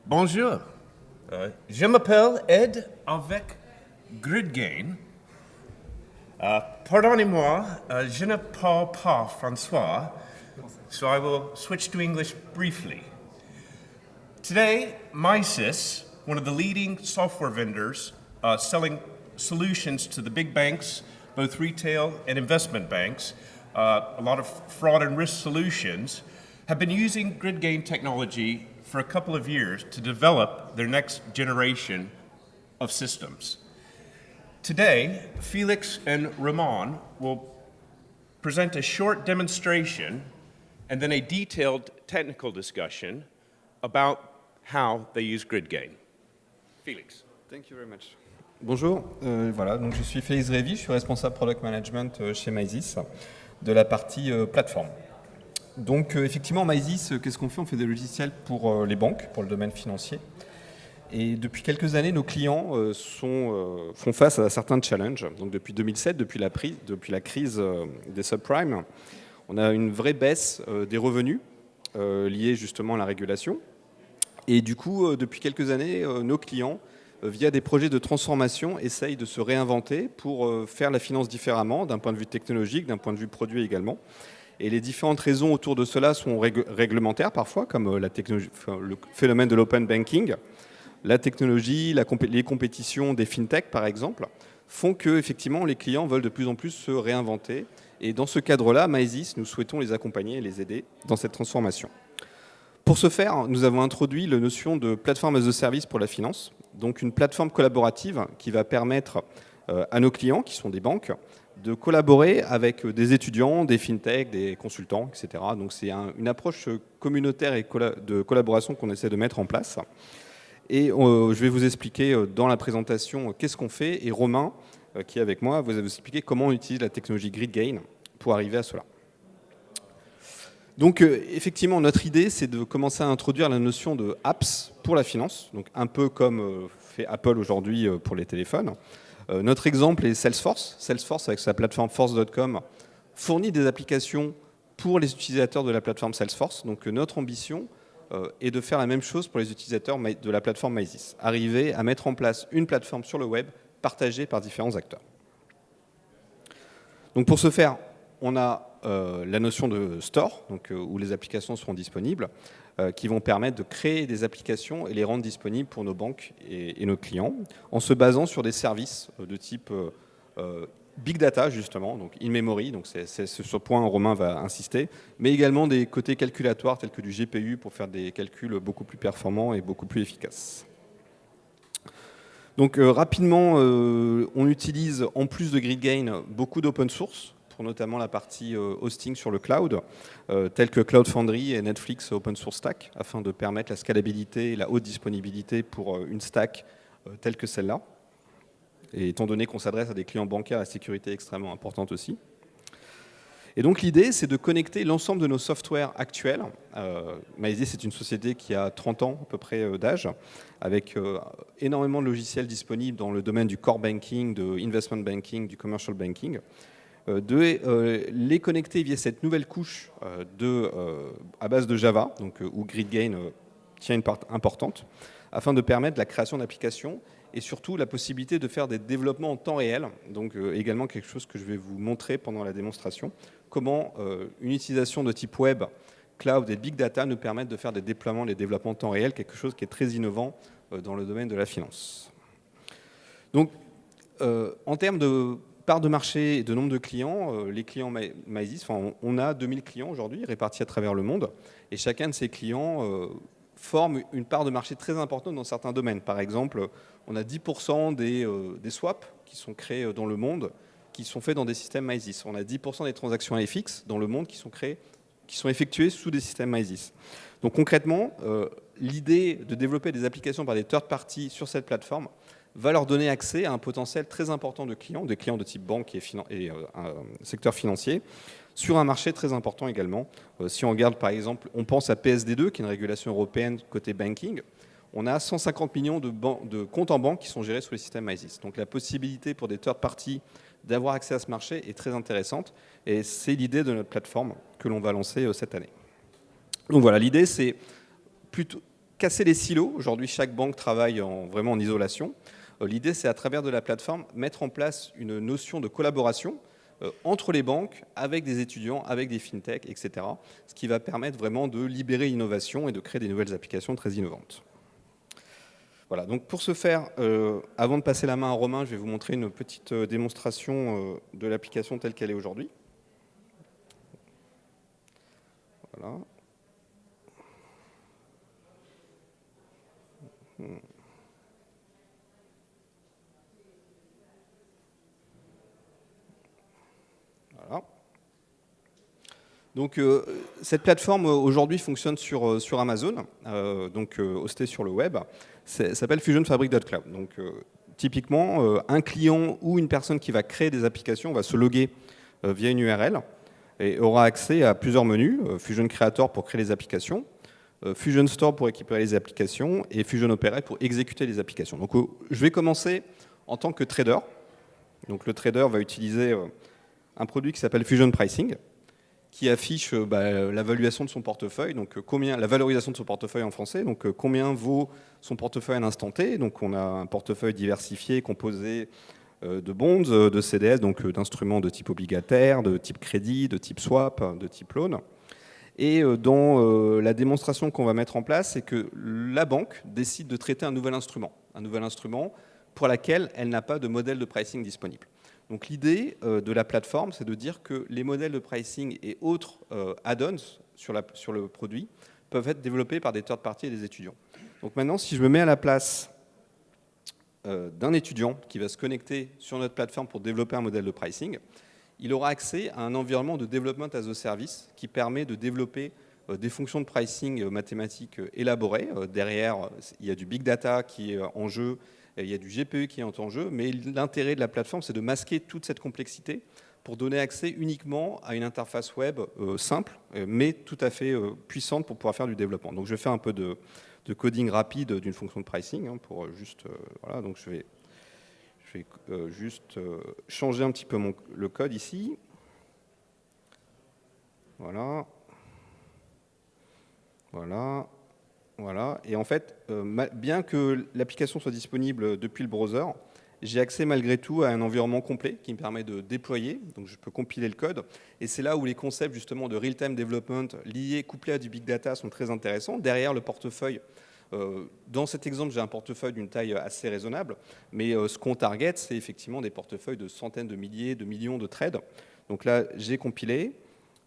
Bonjour, je m'appelle Ed avec GridGain. Pardonnez-moi, je ne parle pas François, so I will switch to English briefly. Today, MySys, one of the leading software vendors selling solutions to the big banks, both retail and investment banks, a lot of fraud and risk solutions, have been using GridGain technology for a couple of years to develop their next generation of systems. Today, Felix and Ramon will present a short demonstration and then a detailed technical discussion about how they use GridGain. Felix. Thank you very much. Bonjour, voilà, donc je suis Félix Révy, je suis responsable Product Management chez MySys, de la partie plateforme. Donc effectivement, MySys, qu'est-ce qu'on fait? On fait des logiciels pour les banques, pour le domaine financier. Et depuis quelques années, nos clients font face à certains challenges. Donc depuis 2007, depuis la crise des subprimes, on a une vraie baisse des revenus liés justement à la régulation. Et du coup, depuis quelques années, nos clients, via des projets de transformation, essayent de se réinventer pour faire la finance différemment, d'un point de vue technologique, d'un point de vue produit également. Et les différentes raisons autour de cela sont réglementaires parfois, comme le phénomène de l'open banking. La technologie, les compétitions des fintech par exemple, font que effectivement, les clients veulent de plus en plus se réinventer. Et dans ce cadre-là, MySys, nous souhaitons les accompagner et les aider dans cette transformation. Pour ce faire, nous avons introduit la notion de plateforme as a service pour la finance, donc une plateforme collaborative qui va permettre à nos clients, qui sont des banques, de collaborer avec des étudiants, des fintech, des consultants, etc. Donc c'est une approche communautaire et de collaboration qu'on essaie de mettre en place. Et je vais vous expliquer dans la présentation qu'est-ce qu'on fait, et Romain, qui est avec moi, va vous expliquer comment on utilise la technologie GridGain pour arriver à cela. Donc effectivement, notre idée, c'est de commencer à introduire la notion de apps pour la finance, donc un peu comme fait Apple aujourd'hui pour les téléphones. Notre exemple est Salesforce. Salesforce, avec sa plateforme force.com, fournit des applications pour les utilisateurs de la plateforme Salesforce. Donc notre ambition est de faire la même chose pour les utilisateurs de la plateforme MySys. Arriver à mettre en place une plateforme sur le web partagée par différents acteurs. Donc pour ce faire, on a la notion de store, donc, où les applications seront disponibles, qui vont permettre de créer des applications et les rendre disponibles pour nos banques et nos clients, en se basant sur des services de type big data, justement, donc in-memory, donc c'est sur ce point Romain va insister, mais également des côtés calculatoires tels que du GPU pour faire des calculs beaucoup plus performants et beaucoup plus efficaces. Donc rapidement, on utilise en plus de GridGain beaucoup d'open source, pour notamment la partie hosting sur le cloud, tels que Cloud Foundry et Netflix Open Source Stack, afin de permettre la scalabilité et la haute disponibilité pour une stack telle que celle-là. Et étant donné qu'on s'adresse à des clients bancaires, la sécurité est extrêmement importante aussi. Et donc l'idée, c'est de connecter l'ensemble de nos softwares actuels. MySys, c'est une société qui a 30 ans à peu près d'âge, avec énormément de logiciels disponibles dans le domaine du core banking, de investment banking, du commercial banking, de les connecter via cette nouvelle couche à base de Java, donc, où GridGain tient une part importante, afin de permettre la création d'applications et surtout la possibilité de faire des développements en temps réel, donc également quelque chose que je vais vous montrer pendant la démonstration, comment une utilisation de type web, cloud et big data nous permettent de faire des déploiements, des développements en temps réel, quelque chose qui est très innovant dans le domaine de la finance. Donc, en termes de part de marché et de nombre de clients, les clients MySys, on a 2000 clients aujourd'hui répartis à travers le monde, et chacun de ces clients forme une part de marché très importante dans certains domaines. Par exemple, on a 10% des swaps qui sont créés dans le monde, qui sont faits dans des systèmes MySys. On a 10% des transactions FX dans le monde qui sont effectuées sous des systèmes MySys. Donc concrètement, l'idée de développer des applications par des third parties sur cette plateforme va leur donner accès à un potentiel très important de clients, des clients de type banque et secteur financier, sur un marché très important également. Si on regarde par exemple, on pense à PSD2, qui est une régulation européenne côté banking, on a 150 millions de comptes en banque qui sont gérés sous les systèmes MySys. Donc la possibilité pour des third parties d'avoir accès à ce marché est très intéressante, et c'est l'idée de notre plateforme que l'on va lancer cette année. Donc voilà, l'idée c'est plutôt casser les silos. Aujourd'hui, chaque banque travaille vraiment en isolation. L'idée, c'est à travers de la plateforme, mettre en place une notion de collaboration entre les banques, avec des étudiants, avec des fintechs, etc. Ce qui va permettre vraiment de libérer l'innovation et de créer des nouvelles applications très innovantes. Voilà, donc pour ce faire, avant de passer la main à Romain, je vais vous montrer une petite démonstration de l'application telle qu'elle est aujourd'hui. Voilà. Voilà. Donc cette plateforme aujourd'hui fonctionne sur Amazon, donc hostée sur le web. Ça s'appelle FusionFabric.cloud. Donc typiquement, un client ou une personne qui va créer des applications va se loguer via une URL et aura accès à plusieurs menus. Fusion Creator pour créer les applications, Fusion Store pour récupérer les applications et Fusion Operate pour exécuter les applications. Donc je vais commencer en tant que trader. Donc le trader va utiliser un produit qui s'appelle Fusion Pricing, qui affiche la valuation de son portefeuille, donc la valorisation de son portefeuille en français, donc combien vaut son portefeuille à l'instant T. Donc on a un portefeuille diversifié composé de bonds, de CDS, donc d'instruments de type obligataire, de type crédit, de type swap, de type loan. Et dans la démonstration qu'on va mettre en place, c'est que la banque décide de traiter un nouvel instrument pour lequel elle n'a pas de modèle de pricing disponible. Donc l'idée de la plateforme, c'est de dire que les modèles de pricing et autres add-ons sur le produit peuvent être développés par des third parties et des étudiants. Donc maintenant, si je me mets à la place d'un étudiant qui va se connecter sur notre plateforme pour développer un modèle de pricing, il aura accès à un environnement de development as a service qui permet de développer des fonctions de pricing mathématiques élaborées. Derrière, il y a du big data qui est en jeu, il y a du GPU qui est en jeu, mais l'intérêt de la plateforme, c'est de masquer toute cette complexité pour donner accès uniquement à une interface web simple, mais tout à fait puissante pour pouvoir faire du développement. Donc je vais faire un peu de coding rapide d'une fonction de pricing, pour juste... voilà, donc je vais juste changer un petit peu le code ici. Voilà. Voilà. Voilà. Et en fait, bien que l'application soit disponible depuis le browser, j'ai accès malgré tout à un environnement complet qui me permet de déployer. Donc je peux compiler le code. Et c'est là où les concepts justement de real-time development liés, couplés à du big data sont très intéressants. Derrière le portefeuille, dans cet exemple, j'ai un portefeuille d'une taille assez raisonnable, mais ce qu'on target, c'est effectivement des portefeuilles de centaines de milliers, de millions de trades. Donc là, j'ai compilé.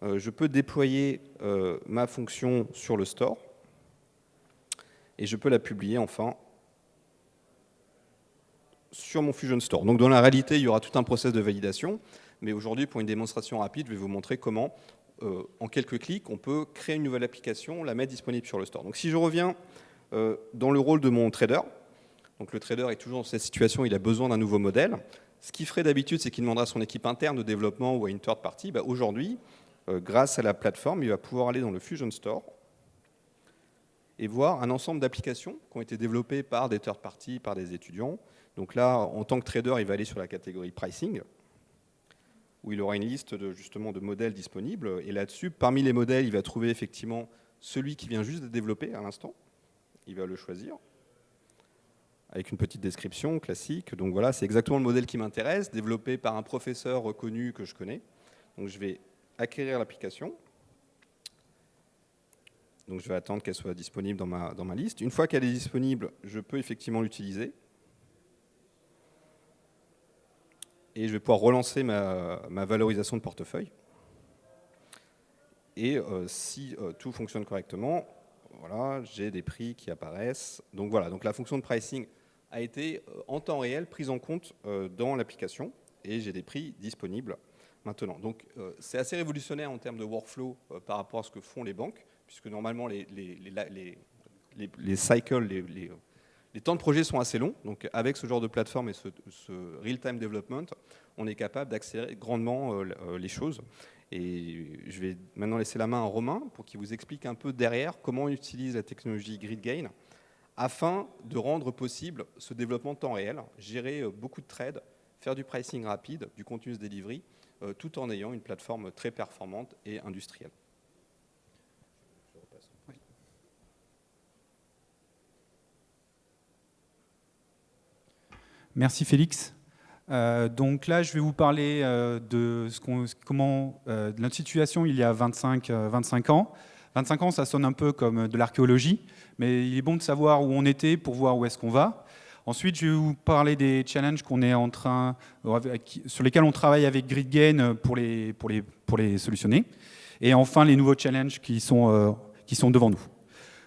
Je peux déployer ma fonction sur le store et je peux la publier enfin sur mon Fusion Store. Donc dans la réalité, il y aura tout un process de validation, mais aujourd'hui, pour une démonstration rapide, je vais vous montrer comment, en quelques clics, on peut créer une nouvelle application, la mettre disponible sur le store. Donc si je reviens dans le rôle de mon trader, donc le trader est toujours dans cette situation, il a besoin d'un nouveau modèle. Ce qu'il ferait d'habitude, c'est qu'il demandera à son équipe interne de développement ou à une third party. Aujourd'hui, grâce à la plateforme, il va pouvoir aller dans le Fusion Store et voir un ensemble d'applications qui ont été développées par des third parties, par des étudiants. Donc là, en tant que trader, il va aller sur la catégorie pricing, où il aura une liste justement de modèles disponibles. Et là-dessus, parmi les modèles, il va trouver effectivement celui qui vient juste de développer à l'instant. Il va le choisir avec une petite description classique. Donc voilà, c'est exactement le modèle qui m'intéresse, développé par un professeur reconnu que je connais. Donc je vais acquérir l'application. Donc je vais attendre qu'elle soit disponible dans ma liste. Une fois qu'elle est disponible, je peux effectivement l'utiliser. Et je vais pouvoir relancer ma valorisation de portefeuille. Et si tout fonctionne correctement, voilà, j'ai des prix qui apparaissent. Donc voilà, donc la fonction de pricing a été en temps réel prise en compte dans l'application et j'ai des prix disponibles maintenant. Donc c'est assez révolutionnaire en termes de workflow par rapport à ce que font les banques, puisque normalement les cycles, les temps de projet sont assez longs. Donc avec ce genre de plateforme et ce real-time development, on est capable d'accélérer grandement les choses. Et je vais maintenant laisser la main à Romain pour qu'il vous explique un peu derrière comment on utilise la technologie GridGain afin de rendre possible ce développement de temps réel, gérer beaucoup de trades, faire du pricing rapide, du continuous delivery, tout en ayant une plateforme très performante et industrielle. Merci Félix. Donc là, je vais vous parler de notre situation il y a 25 ans. 25 ans, ça sonne un peu comme de l'archéologie, mais il est bon de savoir où on était pour voir où est-ce qu'on va. Ensuite, je vais vous parler des challenges sur lesquels on travaille avec GridGain pour les solutionner. Et enfin, les nouveaux challenges qui sont devant nous.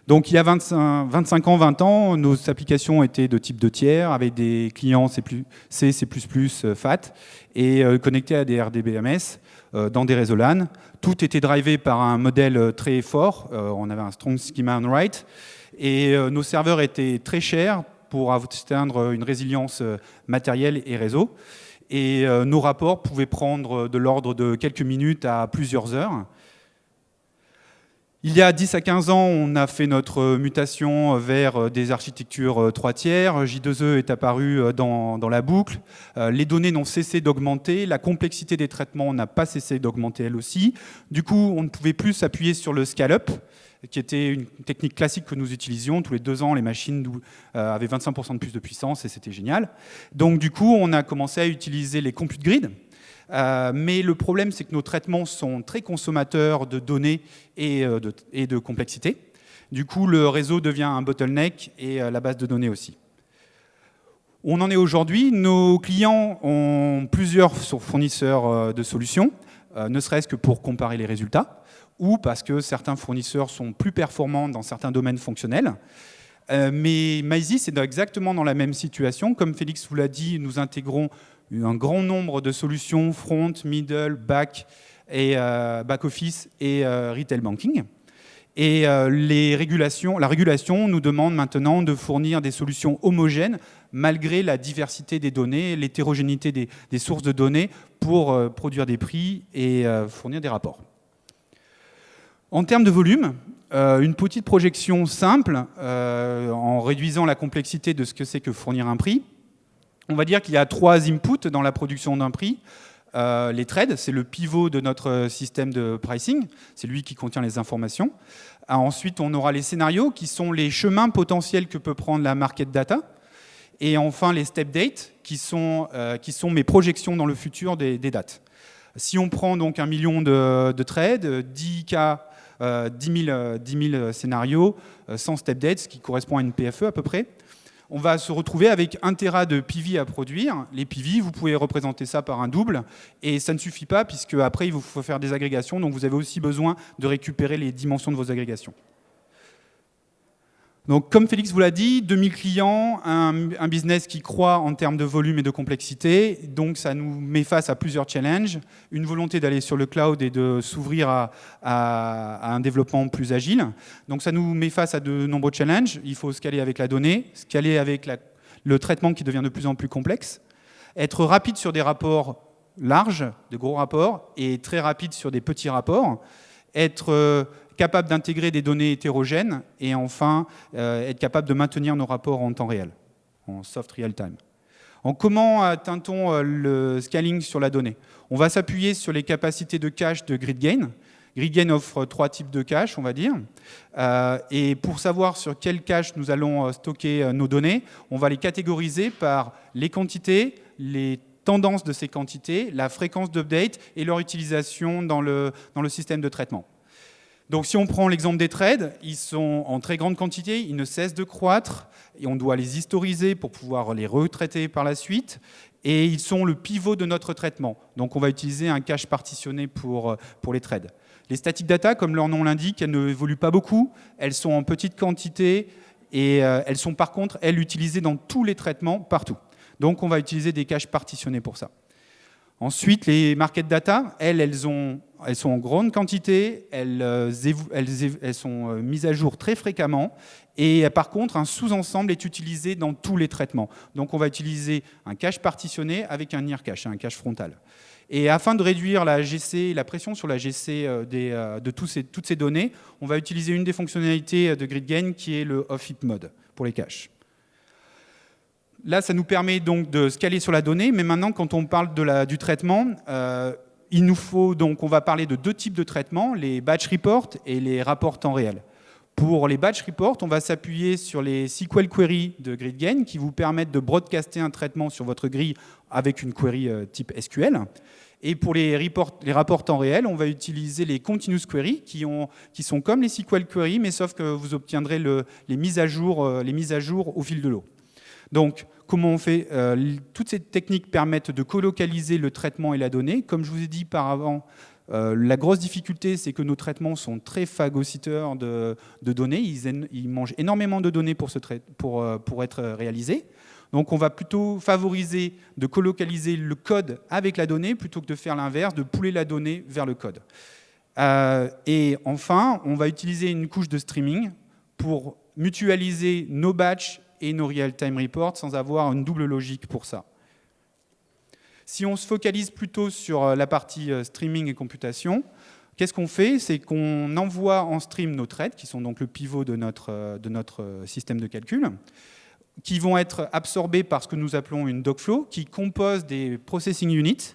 Donc il y a 25 ans, 20 ans, nos applications étaient de type 2 tiers, avec des clients C++, FAT, et connectés à des RDBMS dans des réseaux LAN. Tout était drivé par un modèle très fort, on avait un strong schema on write, et nos serveurs étaient très chers pour atteindre une résilience matérielle et réseau. Et nos rapports pouvaient prendre de l'ordre de quelques minutes à plusieurs heures. Il y a 10 à 15 ans, on a fait notre mutation vers des architectures 3 tiers. J2E est apparu dans la boucle. Les données n'ont cessé d'augmenter. La complexité des traitements n'a pas cessé d'augmenter elle aussi. Du coup, on ne pouvait plus s'appuyer sur le scale-up, qui était une technique classique que nous utilisions. Tous les 2 ans, les machines avaient 25% de plus de puissance et c'était génial. Donc du coup, on a commencé à utiliser les compute grids. Mais le problème, c'est que nos traitements sont très consommateurs de données et de complexité. Du coup, le réseau devient un bottleneck et la base de données aussi. On en est aujourd'hui. Nos clients ont plusieurs fournisseurs de solutions, ne serait-ce que pour comparer les résultats, ou parce que certains fournisseurs sont plus performants dans certains domaines fonctionnels. Mais Mysis est exactement dans la même situation. Comme Félix vous l'a dit, nous intégrons un grand nombre de solutions front, middle, back et back office et retail banking. Et la régulation nous demande maintenant de fournir des solutions homogènes malgré la diversité des données, l'hétérogénéité des sources de données pour produire des prix et fournir des rapports. En termes de volume, une petite projection simple en réduisant la complexité de ce que c'est que fournir un prix. On va dire qu'il y a 3 inputs dans la production d'un prix. Les trades, c'est le pivot de notre système de pricing. C'est lui qui contient les informations. Ensuite, on aura les scénarios qui sont les chemins potentiels que peut prendre la market data. Et enfin, les step dates qui sont mes projections dans le futur des dates. Si on prend donc 1 million de trades, 10 cas, 10 000 scénarios, 100 step dates, ce qui correspond à une PFE à peu près, on va se retrouver avec 1 Tera de PV à produire. Les PV, vous pouvez représenter ça par un double. Et ça ne suffit pas, puisque après, il vous faut faire des agrégations. Donc, vous avez aussi besoin de récupérer les dimensions de vos agrégations. Donc, comme Félix vous l'a dit, 2000 clients, un business qui croît en termes de volume et de complexité. Donc, ça nous met face à plusieurs challenges. Une volonté d'aller sur le cloud et de s'ouvrir à un développement plus agile. Donc, ça nous met face à de nombreux challenges. Il faut scaler avec la donnée, scaler avec le traitement qui devient de plus en plus complexe, être rapide sur des rapports larges, de gros rapports, et très rapide sur des petits rapports, être capable d'intégrer des données hétérogènes et enfin être capable de maintenir nos rapports en temps réel, en soft real time. Comment atteint-on le scaling sur la donnée? On va s'appuyer sur les capacités de cache de GridGain. GridGain offre 3 types de cache, on va dire. Et pour savoir sur quelle cache nous allons stocker nos données, on va les catégoriser par les quantités, les tendances de ces quantités, la fréquence d'update et leur utilisation dans le système de traitement. Donc si on prend l'exemple des trades, ils sont en très grande quantité, ils ne cessent de croître, et on doit les historiser pour pouvoir les retraiter par la suite, et ils sont le pivot de notre traitement. Donc on va utiliser un cache partitionné pour les trades. Les static data, comme leur nom l'indique, elles ne évoluent pas beaucoup, elles sont en petite quantité, et elles sont par contre, elles, utilisées dans tous les traitements, partout. Donc on va utiliser des caches partitionnées pour ça. Ensuite, les market data, elles sont en grande quantité, elles sont mises à jour très fréquemment, et par contre, un sous-ensemble est utilisé dans tous les traitements. Donc on va utiliser un cache partitionné avec un near cache, un cache frontal. Et afin de réduire la GC, la pression sur la GC de toutes ces données, on va utiliser une des fonctionnalités de GridGain qui est le off-heap mode pour les caches. Là, ça nous permet donc de scaler sur la donnée, mais maintenant, quand on parle du traitement, il nous faut donc, on va parler de 2 types de traitements, les batch reports et les rapports temps réel. Pour les batch reports, on va s'appuyer sur les SQL queries de GridGain qui vous permettent de broadcaster un traitement sur votre grille avec une query type SQL. Et pour les rapports temps réel, on va utiliser les continuous queries qui sont comme les SQL queries, mais sauf que vous obtiendrez les mises à jour au fil de l'eau. Donc, comment on fait toutes ces techniques permettent de colocaliser le traitement et la donnée. Comme je vous ai dit par avant, la grosse difficulté, c'est que nos traitements sont très phagocyteurs de données. Ils mangent énormément de données pour être réalisés. Donc, on va plutôt favoriser de colocaliser le code avec la donnée plutôt que de faire l'inverse, de pouler la donnée vers le code. Et enfin, on va utiliser une couche de streaming pour mutualiser nos batchs et nos real-time reports sans avoir une double logique pour ça. Si on se focalise plutôt sur la partie streaming et computation, qu'est-ce qu'on fait? C'est qu'on envoie en stream nos threads, qui sont donc le pivot de notre système de calcul, qui vont être absorbés par ce que nous appelons une Dogflow, qui compose des processing units,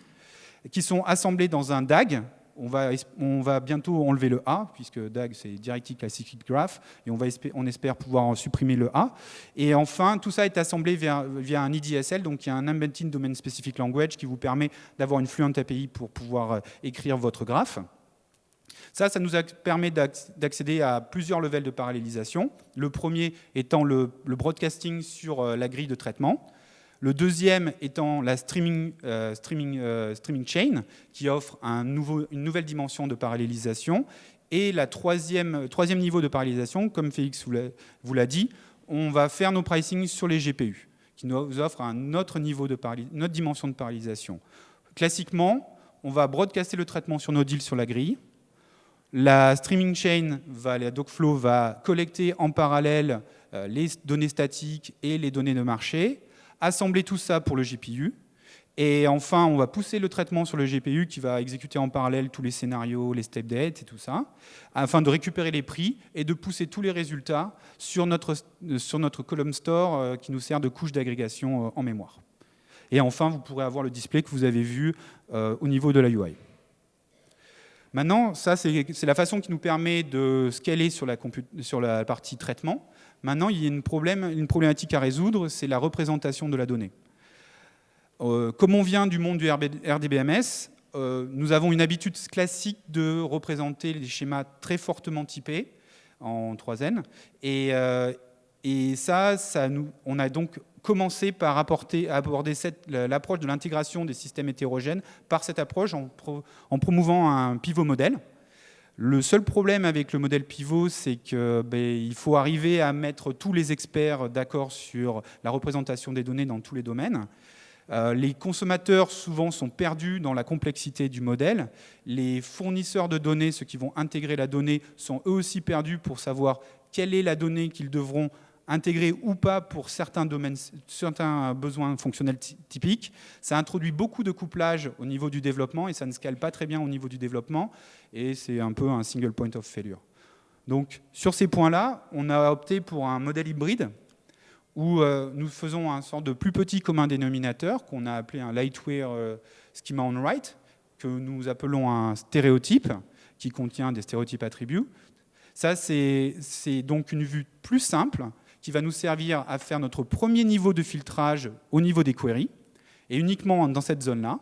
qui sont assemblés dans un DAG. On va bientôt enlever le A, puisque DAG, c'est Directed Acyclic Graph, et on espère pouvoir supprimer le A. Et enfin, tout ça est assemblé via un IDSL, donc il y a un Embedded Domain Specific Language qui vous permet d'avoir une Fluent API pour pouvoir écrire votre graphe. Ça nous permet d'accéder à plusieurs levels de parallélisation. Le premier étant le broadcasting sur la grille de traitement. Le deuxième étant la streaming chain, qui offre une nouvelle dimension de parallélisation. Et le troisième niveau de parallélisation, comme Félix vous l'a dit, on va faire nos pricing sur les GPU, qui nous offre une autre dimension de parallélisation. Classiquement, on va broadcaster le traitement sur nos deals sur la grille. La streaming chain, la Dogflow, va collecter en parallèle les données statiques et les données de marché, assembler tout ça pour le GPU, et enfin, on va pousser le traitement sur le GPU qui va exécuter en parallèle tous les scénarios, les step dates et tout ça, afin de récupérer les prix et de pousser tous les résultats sur notre column store qui nous sert de couche d'agrégation en mémoire. Et enfin, vous pourrez avoir le display que vous avez vu au niveau de la UI. Maintenant, ça, c'est la façon qui nous permet de scaler sur la partie traitement. Maintenant, il y a une problématique à résoudre, c'est la représentation de la donnée. Comme on vient du monde du RDBMS, nous avons une habitude classique de représenter les schémas très fortement typés en 3N. Et on a donc commencé par aborder l'approche de l'intégration des systèmes hétérogènes par cette approche en promouvant un pivot modèle. Le seul problème avec le modèle pivot, c'est qu'il faut arriver à mettre tous les experts d'accord sur la représentation des données dans tous les domaines. Les consommateurs, souvent, sont perdus dans la complexité du modèle. Les fournisseurs de données, ceux qui vont intégrer la donnée, sont eux aussi perdus pour savoir quelle est la donnée qu'ils devront intégrer ou pas pour certains domaines, certains besoins fonctionnels typiques. Ça introduit beaucoup de couplage au niveau du développement et ça ne scale pas très bien au niveau du développement et c'est un peu un single point of failure. Donc sur ces points-là, on a opté pour un modèle hybride où nous faisons un sorte de plus petit commun dénominateur qu'on a appelé un Lightware Schema on Write, que nous appelons un stéréotype qui contient des stéréotypes attributs. Ça, c'est donc une vue plus simple qui va nous servir à faire notre premier niveau de filtrage au niveau des queries, et uniquement dans cette zone-là.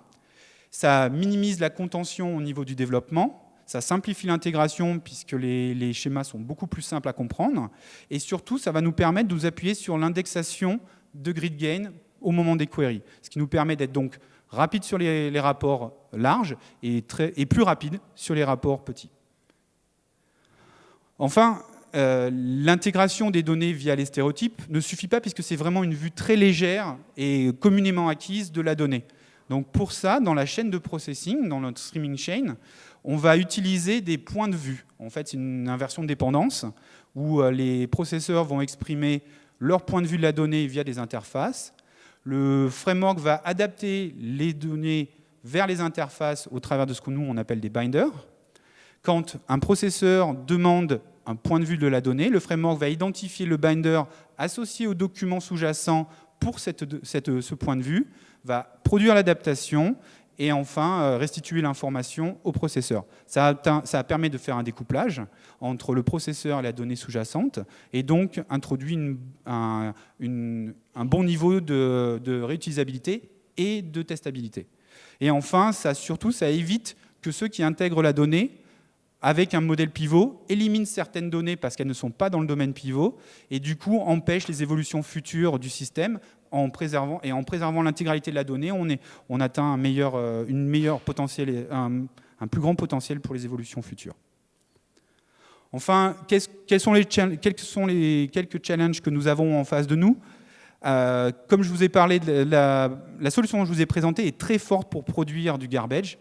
Ça minimise la contention au niveau du développement, ça simplifie l'intégration puisque les schémas sont beaucoup plus simples à comprendre, et surtout, ça va nous permettre de nous appuyer sur l'indexation de GridGain au moment des queries, ce qui nous permet d'être donc rapide sur les rapports larges et plus rapide sur les rapports petits. Enfin, l'intégration des données via les stéréotypes ne suffit pas puisque c'est vraiment une vue très légère et communément acquise de la donnée. Donc pour ça, dans la chaîne de processing, dans notre streaming chain, on va utiliser des points de vue. En fait, c'est une inversion de dépendance où les processeurs vont exprimer leur point de vue de la donnée via des interfaces. Le framework va adapter les données vers les interfaces au travers de ce que nous, on appelle des binders. Quand un processeur demande un point de vue de la donnée, le framework va identifier le binder associé au document sous-jacent pour ce point de vue, va produire l'adaptation et enfin restituer l'information au processeur. Ça permet de faire un découplage entre le processeur et la donnée sous-jacente, et donc introduit un bon niveau de réutilisabilité et de testabilité. Et enfin, ça évite que ceux qui intègrent la donnée avec un modèle pivot éliminent certaines données parce qu'elles ne sont pas dans le domaine pivot, et du coup empêchent les évolutions futures du système en préservant l'intégralité de la donnée. On atteint un plus grand potentiel pour les évolutions futures. Enfin, quels sont les quelques challenges que nous avons en face de nous? Comme je vous ai parlé, la solution que je vous ai présentée est très forte pour produire du garbage.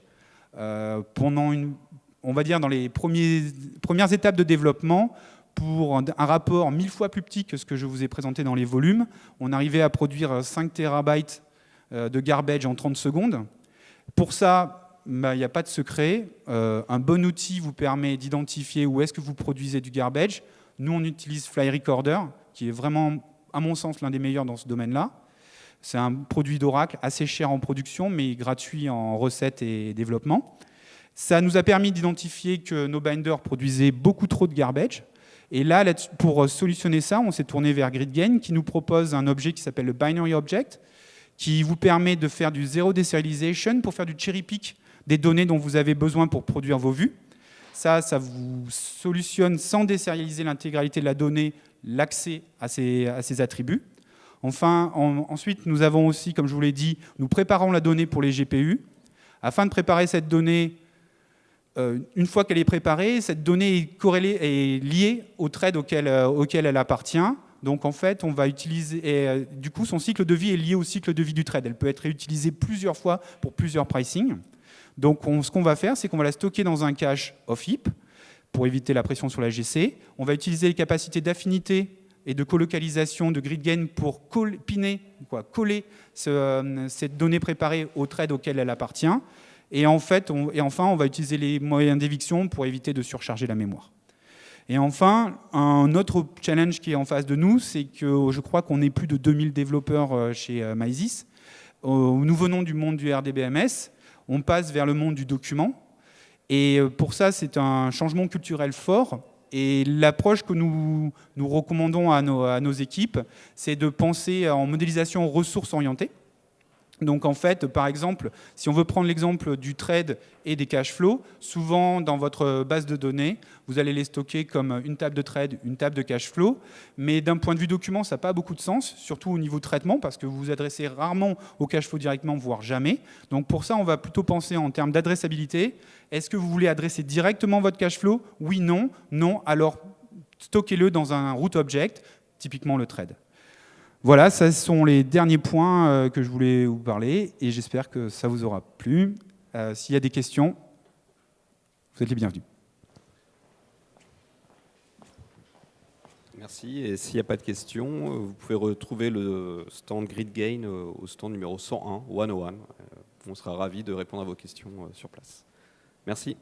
On va dire dans les premières étapes de développement, pour un rapport 1000 fois plus petit que ce que je vous ai présenté dans les volumes, on arrivait à produire 5 terabytes de garbage en 30 secondes. Pour ça, il n'y a pas de secret. Un bon outil vous permet d'identifier où est-ce que vous produisez du garbage. Nous, on utilise Fly Recorder, qui est vraiment, à mon sens, l'un des meilleurs dans ce domaine-là. C'est un produit d'Oracle, assez cher en production, mais gratuit en recettes et développement. Ça nous a permis d'identifier que nos binders produisaient beaucoup trop de garbage. Et là, pour solutionner ça, on s'est tourné vers GridGain, qui nous propose un objet qui s'appelle le Binary Object, qui vous permet de faire du zero deserialization pour faire du cherry pick des données dont vous avez besoin pour produire vos vues. Ça vous solutionne sans désérialiser l'intégralité de la donnée, l'accès à ces attributs. Enfin, ensuite, nous avons aussi, comme je vous l'ai dit, nous préparons la donnée pour les GPU. Afin de préparer cette donnée, une fois qu'elle est préparée, cette donnée est liée au thread auquel elle appartient. Donc en fait, on va utiliser, du coup, son cycle de vie est lié au cycle de vie du thread. Elle peut être réutilisée plusieurs fois pour plusieurs pricing. Donc ce qu'on va faire, c'est qu'on va la stocker dans un cache off-heap pour éviter la pression sur la GC. On va utiliser les capacités d'affinité et de colocalisation de GridGain pour coller cette donnée préparée au thread auquel elle appartient. Et enfin, on va utiliser les moyens d'éviction pour éviter de surcharger la mémoire. Et enfin, un autre challenge qui est en face de nous, c'est que je crois qu'on est plus de 2000 développeurs chez Mysis. Nous venons du monde du RDBMS, on passe vers le monde du document. Et pour ça, c'est un changement culturel fort. Et l'approche que nous recommandons à nos équipes, c'est de penser en modélisation ressources orientées. Donc en fait, par exemple, si on veut prendre l'exemple du trade et des cash flows, souvent dans votre base de données, vous allez les stocker comme une table de trade, une table de cash flow, mais d'un point de vue document, ça n'a pas beaucoup de sens, surtout au niveau traitement, parce que vous vous adressez rarement au cash flow directement, voire jamais. Donc pour ça, on va plutôt penser en termes d'adressabilité. Est-ce que vous voulez adresser directement votre cash flow? Oui, non. Non, alors stockez-le dans un root object, typiquement le trade. Voilà, ce sont les derniers points que je voulais vous parler et j'espère que ça vous aura plu. S'il y a des questions, vous êtes les bienvenus. Merci. Et s'il n'y a pas de questions, vous pouvez retrouver le stand GridGain au stand numéro 101. On sera ravis de répondre à vos questions sur place. Merci.